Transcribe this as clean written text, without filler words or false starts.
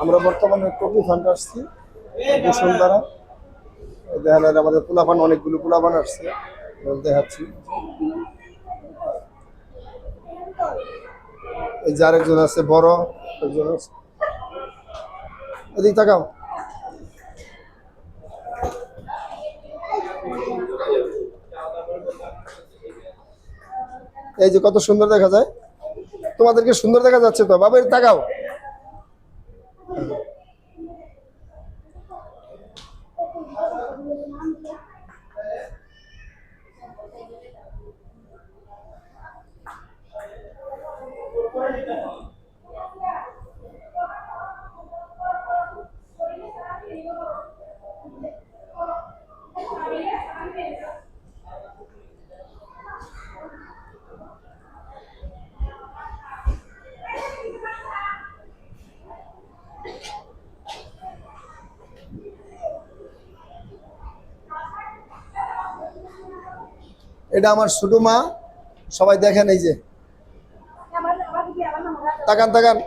আমরা বর্তমানে টপি ফান্ড আসছি বসুন্ধরা। দেখা যায় আমাদের পোলাপান, অনেকগুলো পোলাপান আসছে, দেখাচ্ছি। এই যে আরেকজন আছে বড় একজন আছে, এদিক তাকাও। এই যে কত সুন্দর দেখা যায়, তোমাদেরকে সুন্দর দেখা যাচ্ছে তো বাবা, তাকাও। এটা আমার ছোট মা, সবাই দেখেন। এই যে তাকান তাকান।